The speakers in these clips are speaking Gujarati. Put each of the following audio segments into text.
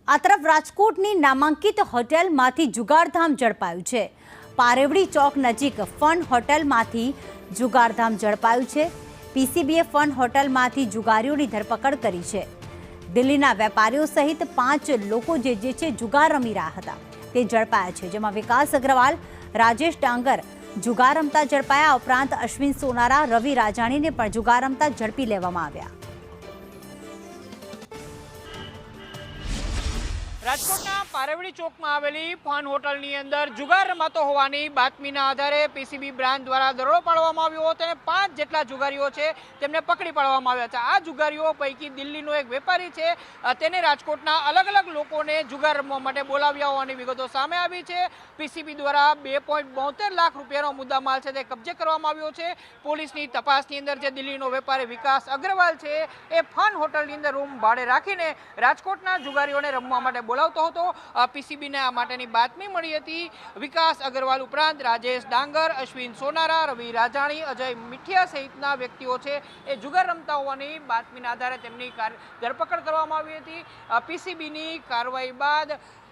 આ તરફ રાજકોટની નામાંકિત હોટેલમાંથી જુગારધામ ઝડપાયું છે। પારેવડી ચોક નજીક ફન હોટેલમાંથી જુગારધામ ઝડપાયું છે। પીસીબીએ ફન હોટેલમાંથી જુગારીઓની ધરપકડ કરી છે। દિલ્હીના વેપારીઓ સહિત 5 લોકો જે જુગાર રમી રહ્યા હતા તે ઝડપાયા છે, જેમાં વિકાસ અગ્રવાલ, રાજેશ ડાંગર જુગાર રમતા ઝડપાયા। ઉપરાંત અશ્વિન સોનારા, રવિ રાજાણીને પણ જુગાર રમતા ઝડપી લેવામાં આવ્યા। રાજકોટના પારેવડી ચોકમાં આવેલી ફન હોટલની અંદર જુગાર રમાતો હોવાની બાતમીના આધારે પીસીબી બ્રાન્ચ દ્વારા દરોડો પાડવામાં આવ્યો હતો અને 5 જેટલા જુગારીઓ છે તેમને પકડી પાડવામાં આવ્યા છે। આ જુગારીઓ પૈકી દિલ્હીનો એક વેપારી છે, તેને રાજકોટના અલગ અલગ લોકોને જુગાર રમવા માટે બોલાવ્યા હોવાની વિગતો સામે આવી છે। પીસીબી દ્વારા 2.72 લાખ રૂપિયાનો મુદ્દામાલ છે તે કબજે કરવામાં આવ્યો છે। પોલીસની તપાસની અંદર જે દિલ્હીનો વેપારી વિકાસ અગ્રવાલ છે એ ફન હોટલની અંદર રૂમ ભાડે રાખીને રાજકોટના જુગારીઓને રમવા માટે બોલાવતો હતો। પીસીબીને આ માટેની બાતમી મળી હતી। વિકાસ અગ્રવાલ ઉપરાંત રાજેશ ડાંગર, અશ્વિન સોનારા, રવિ રાજાણી, અજય મીઠિયા સહિતના વ્યક્તિઓ છે એ જુગાર રમતા હોવાની બાતમીના આધારે તેમની ધરપકડ કરવામાં આવી હતી। પીસીબીની કાર્યવાહી બાદ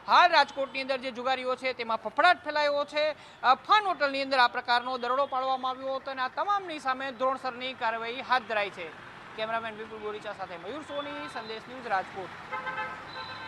હાલ રાજકોટની અંદર જે જુગારીઓ છે તેમાં ફફડાટ ફેલાયો છે। ફન હોટલની અંદર આ પ્રકારનો દરોડો પાડવામાં આવ્યો હતો અને આ તમામની સામે ધોરણસરની કાર્યવાહી હાથ ધરાઈ છે। કેમેરામેન વિપુલ ગોરીચા સાથે મયુર સોની, સંદેશ ન્યૂઝ, રાજકોટ।